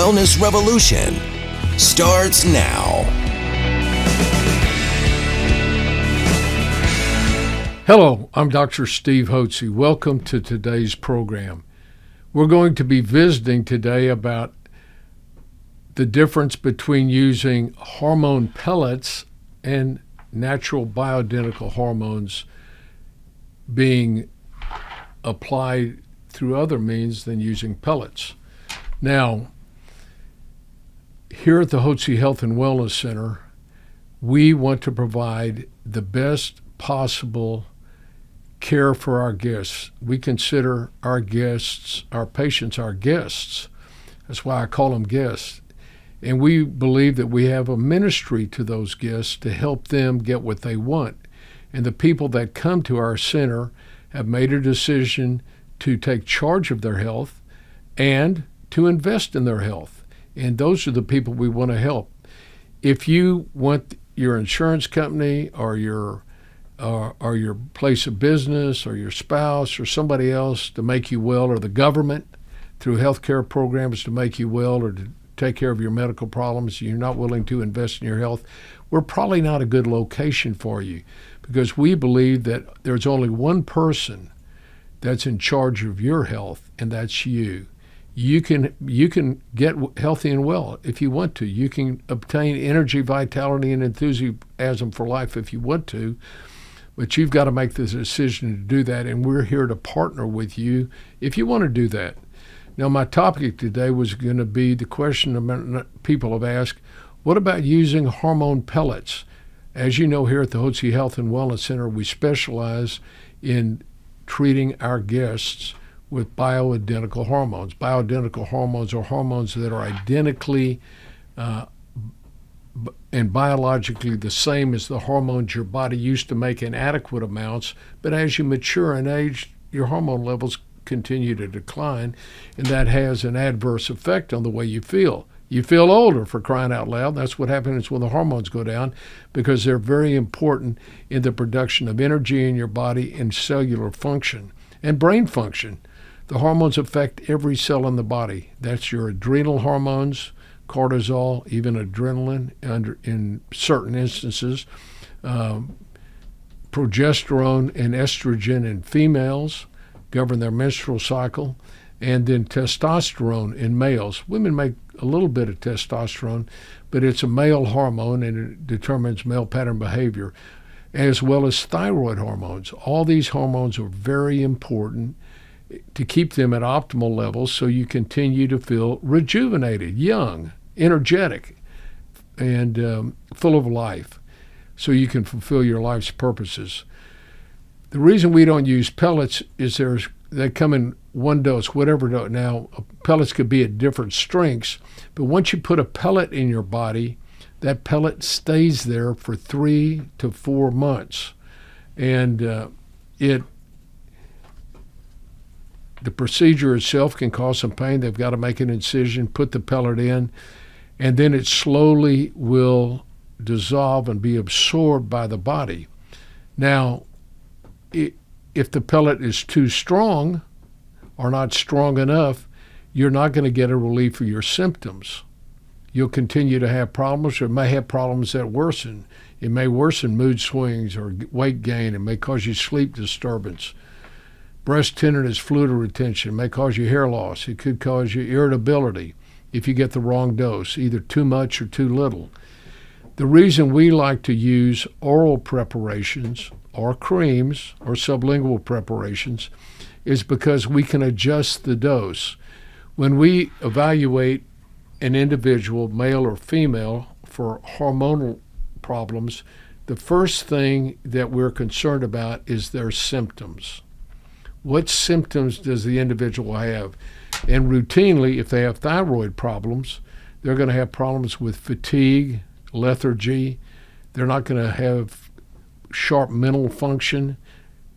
wellness revolution starts now. Hello, I'm Dr. Steve Hotze. Welcome to today's program. We're going to be visiting today about the difference between using hormone pellets and natural bioidentical hormones being applied through other means than using pellets. Now, here at the Hotze Health and Wellness Center, we want to provide the best possible care for our guests. We consider our guests, our patients, our guests. That's why I call them guests. And we believe that we have a ministry to those guests to help them get what they want. And the people that come to our center have made a decision to take charge of their health and to invest in their health. And those are the people we want to help. If you want your insurance company or your place of business or your spouse or somebody else to make you well, or the government through healthcare programs to make you well or to take care of your medical problems, you're not willing to invest in your health, we're probably not a good location for you, because we believe that there's only one person that's in charge of your health, and that's you. You can get healthy and well if you want to. You can obtain energy, vitality, and enthusiasm for life if you want to. But you've got to make the decision to do that, and we're here to partner with you if you want to do that. Now, my topic today was going to be the question people have asked, what about using hormone pellets? As you know, here at the Hotze Health and Wellness Center, we specialize in treating our guests with bioidentical hormones. Bioidentical hormones are hormones that are identically and biologically the same as the hormones your body used to make in adequate amounts, but as you mature and age, your hormone levels continue to decline, and that has an adverse effect on the way you feel. You feel older, for crying out loud. That's what happens when the hormones go down, because they're very important in the production of energy in your body and cellular function and brain function. The hormones affect every cell in the body. That's your adrenal hormones, cortisol, even adrenaline in certain instances, progesterone and estrogen in females govern their menstrual cycle, and then testosterone in males. Women make a little bit of testosterone, but it's a male hormone and it determines male pattern behavior, as well as thyroid hormones. All these hormones are very important to keep them at optimal levels so you continue to feel rejuvenated, young, energetic, and full of life, so you can fulfill your life's purposes. The reason we don't use pellets is they come in one dose, whatever dose. Now, pellets could be at different strengths, but once you put a pellet in your body, that pellet stays there for 3 to 4 months. And the procedure itself can cause some pain. They've got to make an incision, put the pellet in, and then it slowly will dissolve and be absorbed by the body. Now, if the pellet is too strong or not strong enough, you're not going to get a relief of your symptoms. You'll continue to have problems, or it may have problems that worsen. It may worsen mood swings or weight gain. It may cause you sleep disturbance. Breast tenderness, fluid retention may cause you hair loss. It could cause you irritability if you get the wrong dose, either too much or too little. The reason we like to use oral preparations or creams or sublingual preparations is because we can adjust the dose. When we evaluate an individual, male or female, for hormonal problems, the first thing that we're concerned about is their symptoms. What symptoms does the individual have? And routinely, if they have thyroid problems, they're going to have problems with fatigue, lethargy. They're not going to have sharp mental function.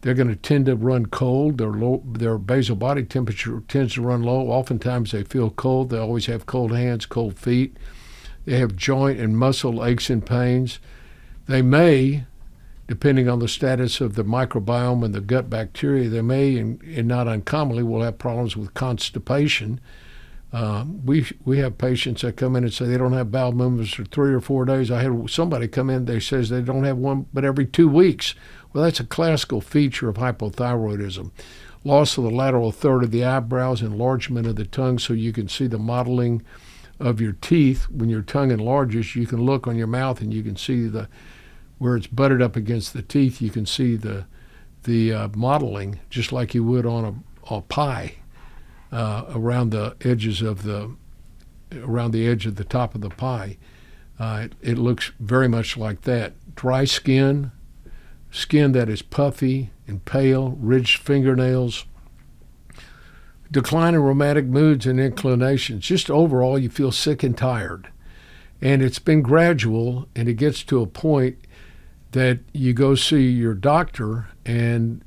They're going to tend to run cold. Their basal body temperature tends to run low. Oftentimes they feel cold. They always have cold hands, cold feet. They have joint and muscle aches and pains. They may, depending on the status of the microbiome and the gut bacteria, they may, and not uncommonly, will have problems with constipation, We have patients that come in and say they don't have bowel movements for 3 or 4 days. I had somebody come in, they says they don't have one but every 2 weeks. Well, that's a classical feature of hypothyroidism. Loss of the lateral third of the eyebrows, enlargement of the tongue so you can see the modeling of your teeth. When your tongue enlarges, you can look on your mouth and you can see where it's butted up against the teeth. You can see the modeling just like you would on a pie. Around the edges of around the edge of the top of the pie. It looks very much like that. Dry skin that is puffy and pale, ridged fingernails, decline in romantic moods and inclinations. Just overall, you feel sick and tired. And it's been gradual, and it gets to a point that you go see your doctor, and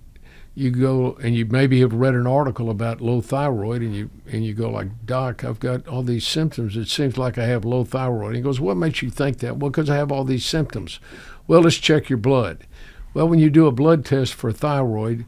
you go and you maybe have read an article about low thyroid, and you go like, Doc, I've got all these symptoms. It seems like I have low thyroid. And he goes, what makes you think that? Well, because I have all these symptoms. Well, let's check your blood. Well, when you do a blood test for thyroid,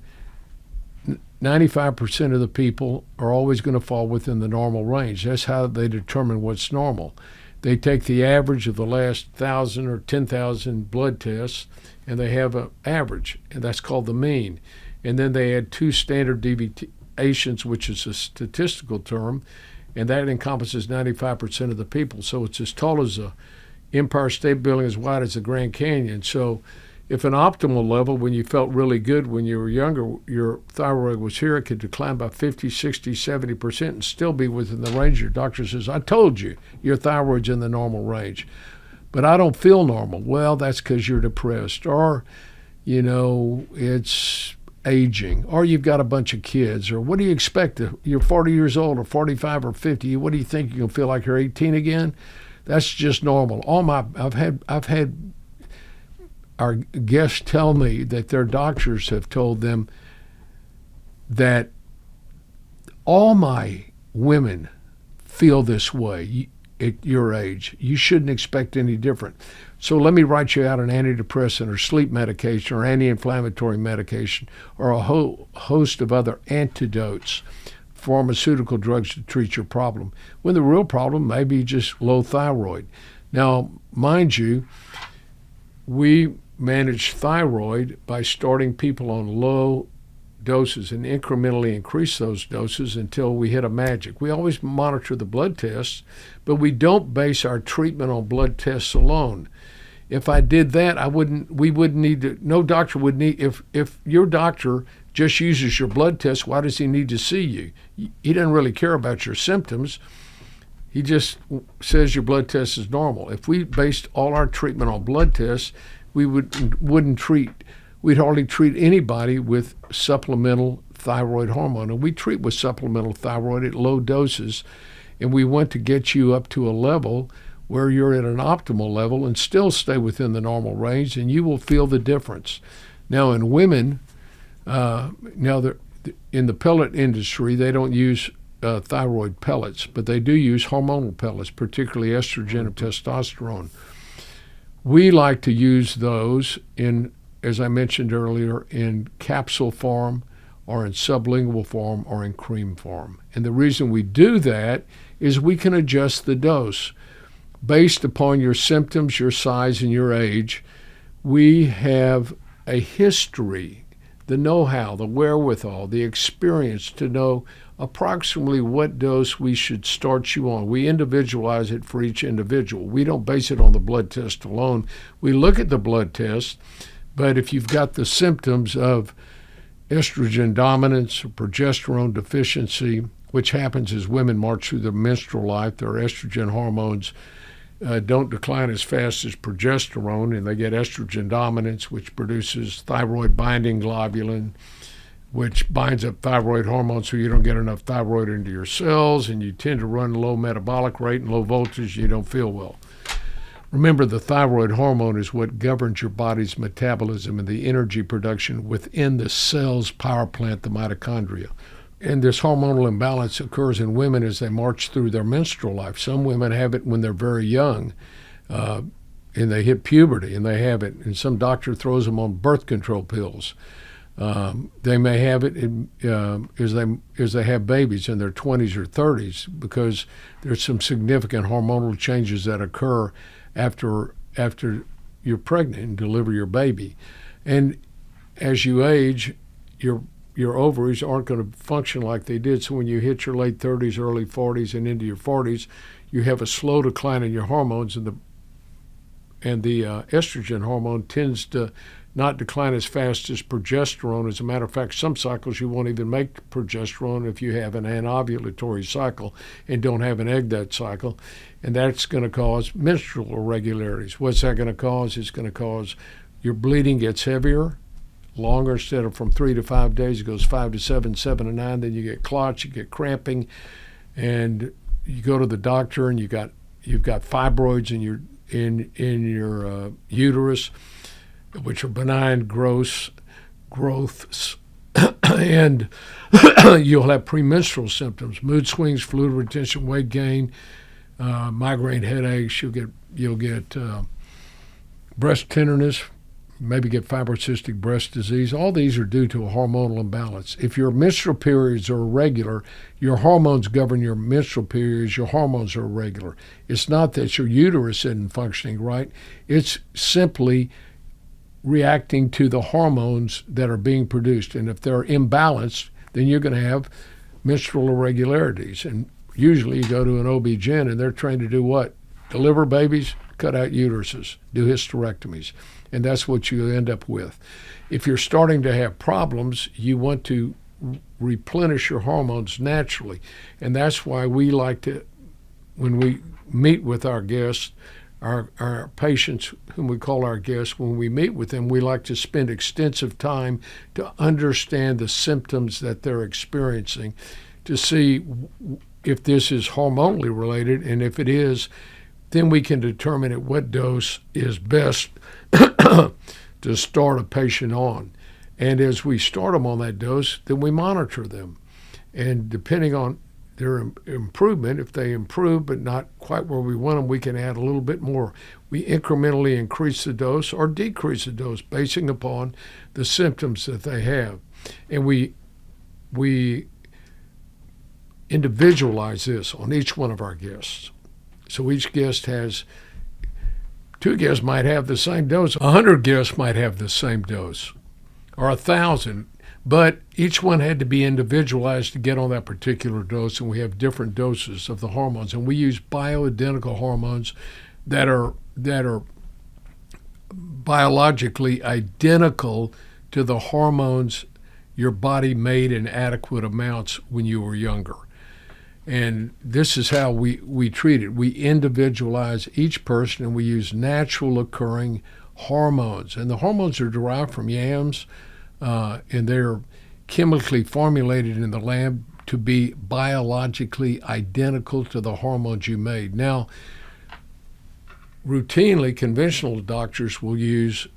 95% of the people are always going to fall within the normal range. That's how they determine what's normal. They take the average of the last 1,000 or 10,000 blood tests, and they have an average, and that's called the mean. And then they add 2 standard deviations, which is a statistical term, and that encompasses 95% of the people. So it's as tall as the Empire State Building, as wide as the Grand Canyon. So if an optimal level, when you felt really good when you were younger, your thyroid was here, it could decline by 50, 60, 70% and still be within the range. Your doctor says, I told you, your thyroid's in the normal range. But I don't feel normal. Well, that's because you're depressed. Or, it's aging, or you've got a bunch of kids, or what do you expect? You're 40 years old, or 45 or 50. What do you think, you're gonna feel like you're 18 again? That's just normal. I've had our guests tell me that their doctors have told them that all my women feel this way at your age. You shouldn't expect any different. So let me write you out an antidepressant or sleep medication or anti-inflammatory medication or a whole host of other antidotes, pharmaceutical drugs to treat your problem, when the real problem may be just low thyroid. Now, mind you, we manage thyroid by starting people on low doses and incrementally increase those doses until we hit a magic. We always monitor the blood tests, but we don't base our treatment on blood tests alone. If I did that, we wouldn't need to, no doctor would need, if your doctor just uses your blood test, why does he need to see you? He doesn't really care about your symptoms. He just says your blood test is normal. If we based all our treatment on blood tests, we wouldn't treat, we'd hardly treat anybody with supplemental thyroid hormone. And we treat with supplemental thyroid at low doses, and we want to get you up to a level where you're at an optimal level and still stay within the normal range, and you will feel the difference. Now, in women, in the pellet industry, they don't use thyroid pellets, but they do use hormonal pellets, particularly estrogen and testosterone. We like to use those in, as I mentioned earlier, in capsule form or in sublingual form or in cream form. And the reason we do that is we can adjust the dose. Based upon your symptoms, your size, and your age, we have a history, the know-how, the wherewithal, the experience to know approximately what dose we should start you on. We individualize it for each individual. We don't base it on the blood test alone. We look at the blood test, but if you've got the symptoms of estrogen dominance or progesterone deficiency, which happens as women march through their menstrual life, their estrogen hormones don't decline as fast as progesterone, and they get estrogen dominance, which produces thyroid binding globulin, which binds up thyroid hormone so you don't get enough thyroid into your cells, and you tend to run low metabolic rate and low voltage, you don't feel well. Remember, the thyroid hormone is what governs your body's metabolism and the energy production within the cell's power plant, the mitochondria. And this hormonal imbalance occurs in women as they march through their menstrual life. Some women have it when they're very young, and they hit puberty, and they have it. And some doctor throws them on birth control pills. They may have it as they have babies in their 20s or 30s, because there's some significant hormonal changes that occur after you're pregnant and deliver your baby. And as you age, your ovaries aren't going to function like they did. So when you hit your late 30s, early 40s, and into your 40s, you have a slow decline in your hormones, and the estrogen hormone tends to not decline as fast as progesterone. As a matter of fact, some cycles you won't even make progesterone if you have an anovulatory cycle and don't have an egg that cycle. And that's going to cause menstrual irregularities. What's that going to cause? It's going to cause your bleeding gets heavier, longer. Instead of from 3 to 5 days, it goes 5 to 7, 7 to 9. Then you get clots, you get cramping, and you go to the doctor and you've got fibroids in your uterus, which are benign growths, and you'll have premenstrual symptoms: mood swings, fluid retention, weight gain, migraine headaches. You'll get breast tenderness, maybe get fibrocystic breast disease. All these are due to a hormonal imbalance. If your menstrual periods are irregular, your hormones govern your menstrual periods. Your hormones are irregular. It's not that your uterus isn't functioning right. It's simply reacting to the hormones that are being produced. And if they're imbalanced, then you're going to have menstrual irregularities. And usually you go to an OB-GYN and they're trained to do what? Deliver babies, cut out uteruses, do hysterectomies. And that's what you end up with. If you're starting to have problems, you want to replenish your hormones naturally. And that's why we like to, when we meet with our guests, our patients, whom we call our guests, when we meet with them, we like to spend extensive time to understand the symptoms that they're experiencing, to see if this is hormonally related, and if it is, then we can determine at what dose is best to start a patient on. And as we start them on that dose, then we monitor them. And depending on their improvement, if they improve but not quite where we want them, we can add a little bit more. We incrementally increase the dose or decrease the dose basing upon the symptoms that they have. And we individualize this on each one of our guests. So each guest has, 2 guests might have the same dose, 100 guests might have the same dose, or 1,000. But each one had to be individualized to get on that particular dose, and we have different doses of the hormones. And we use bioidentical hormones that are biologically identical to the hormones your body made in adequate amounts when you were younger. And this is how we treat it. We individualize each person, and we use natural occurring hormones. And the hormones are derived from yams, and they're chemically formulated in the lab to be biologically identical to the hormones you made. Now, routinely, conventional doctors will use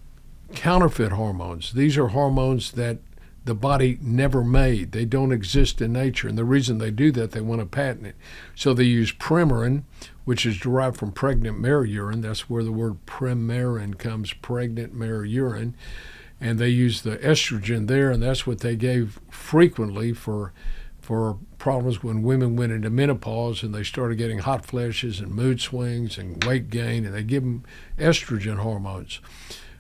counterfeit hormones. These are hormones that the body never made. They don't exist in nature. And the reason they do that, they want to patent it. So they use Premarin, which is derived from pregnant mare urine. That's where the word Premarin comes, pregnant mare urine. And they use the estrogen there, and that's what they gave frequently for problems when women went into menopause and they started getting hot flashes and mood swings and weight gain, and they give them estrogen hormones.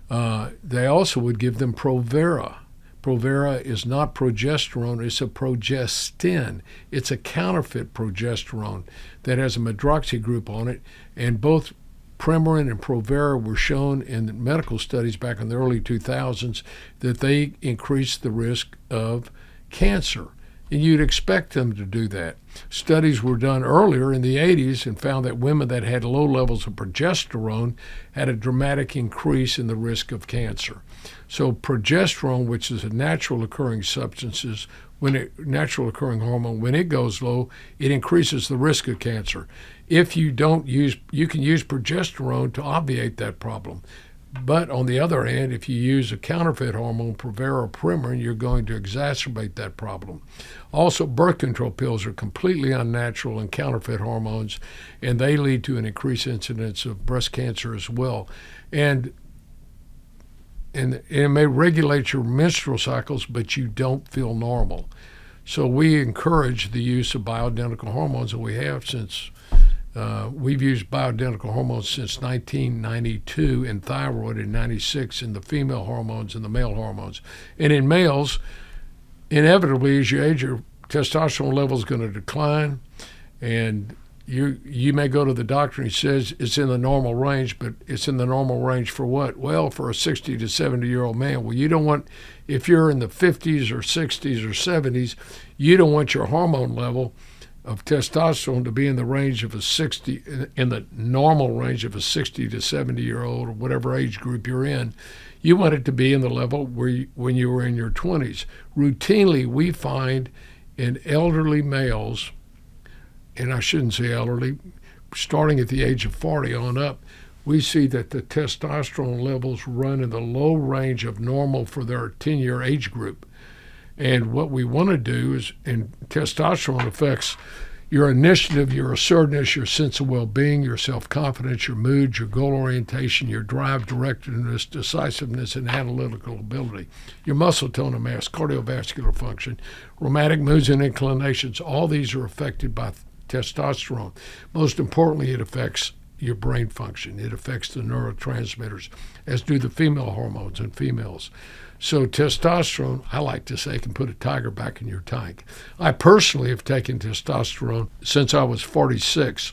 They also would give them Provera. Provera is not progesterone, it's a progestin. It's a counterfeit progesterone that has a medroxy group on it, and both Premarin and Provera were shown in medical studies back in the early 2000s that they increased the risk of cancer. And you'd expect them to do that. Studies were done earlier in the 80s and found that women that had low levels of progesterone had a dramatic increase in the risk of cancer. So progesterone, which is a natural occurring substance, natural occurring hormone, when it goes low, it increases the risk of cancer. If you don't use, you can use progesterone to obviate that problem. But on the other hand, if you use a counterfeit hormone, Provera or Premarin, you're going to exacerbate that problem. Also, birth control pills are completely unnatural and counterfeit hormones, and they lead to an increased incidence of breast cancer as well. And and it may regulate your menstrual cycles, but you don't feel normal. So we encourage the use of bioidentical hormones, and we have since we've used bioidentical hormones since 1992 in thyroid, in 96 in the female hormones and the male hormones. And in males, inevitably, as you age, your testosterone level is going to decline, and you may go to the doctor and he says it's in the normal range, but it's in the normal range for what? Well, for a 60 to 70-year-old man. Well, you don't want, if you're in the 50s or 60s or 70s, you don't want your hormone level of testosterone to be in the range of a 60, in the normal range of a 60 to 70-year-old or whatever age group you're in. You want it to be in the level where when you were in your 20s. Routinely, we find in elderly males, and I shouldn't say elderly, starting at the age of 40 on up, we see that the testosterone levels run in the low range of normal for their 10-year age group. And what we want to do is, and testosterone affects your initiative, your assertiveness, your sense of well-being, your self-confidence, your mood, your goal orientation, your drive, directedness, decisiveness, and analytical ability, your muscle tone and mass, cardiovascular function, romantic moods and inclinations. All these are affected by testosterone. Most importantly, it affects your brain function. It affects the neurotransmitters, as do the female hormones in females. So testosterone, I like to say, can put a tiger back in your tank. I personally have taken testosterone since I was 46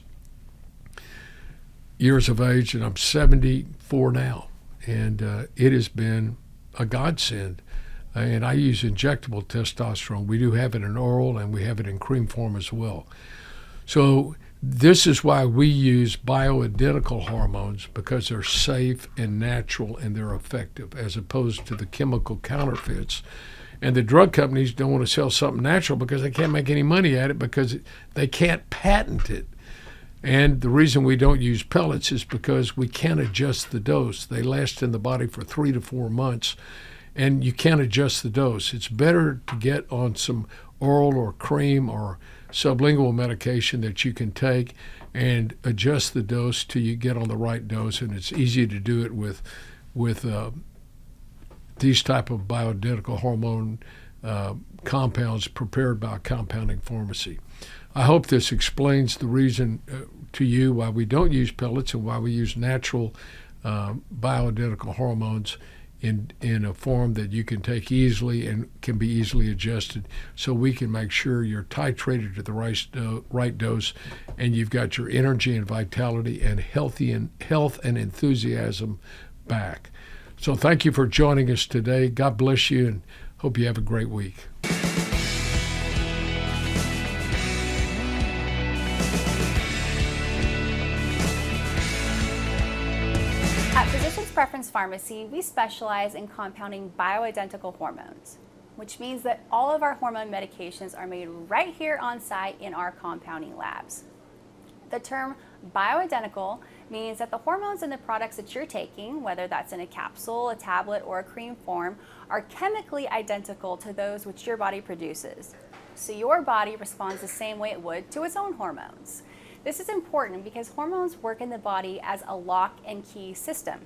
years of age, and I'm 74 now. And it has been a godsend. And I use injectable testosterone. We do have it in oral, and we have it in cream form as well. So this is why we use bioidentical hormones, because they're safe and natural and they're effective, as opposed to the chemical counterfeits. And the drug companies don't want to sell something natural because they can't make any money at it, because they can't patent it. And the reason we don't use pellets is because we can't adjust the dose. They last in the body for 3 to 4 months, and you can't adjust the dose. It's better to get on some oral or cream or sublingual medication that you can take and adjust the dose till you get on the right dose. And it's easy to do it with these type of bioidentical hormone compounds prepared by a compounding pharmacy. I hope this explains the reason to you why we don't use pellets and why we use natural bioidentical hormones in a form that you can take easily and can be easily adjusted, so we can make sure you're titrated to the right dose, and you've got your energy and vitality and health and enthusiasm back. So thank you for joining us today. God bless you, and hope you have a great week. At Physicians Preference Pharmacy, we specialize in compounding bioidentical hormones, which means that all of our hormone medications are made right here on site in our compounding labs. The term bioidentical means that the hormones in the products that you're taking, whether that's in a capsule, a tablet, or a cream form, are chemically identical to those which your body produces. So your body responds the same way it would to its own hormones. This is important because hormones work in the body as a lock and key system.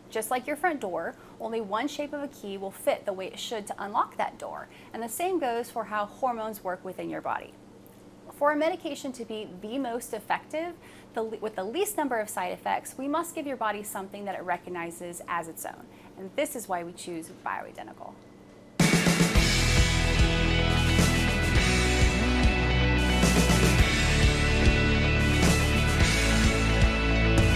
Just like your front door, only one shape of a key will fit the way it should to unlock that door. And the same goes for how hormones work within your body. For a medication to be the most effective, with the least number of side effects, we must give your body something that it recognizes as its own. And this is why we choose bioidentical.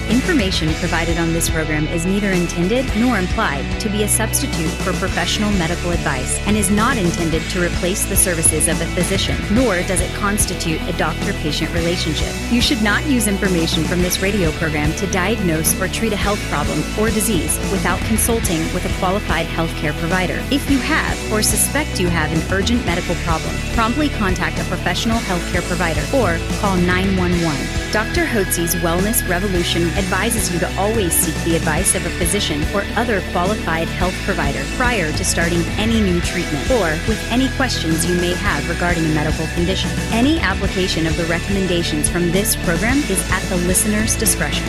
Information provided on this program is neither intended nor implied to be a substitute for professional medical advice and is not intended to replace the services of a physician, nor does it constitute a doctor-patient relationship. You should not use information from this radio program to diagnose or treat a health problem or disease without consulting with a qualified healthcare provider. If you have or suspect you have an urgent medical problem, promptly contact a professional healthcare provider or call 911. Dr. Hotze's Wellness Revolution advises you to always seek the advice of a physician or other qualified health provider prior to starting any new treatment or with any questions you may have regarding a medical condition. Any application of the recommendations from this program is at the listener's discretion.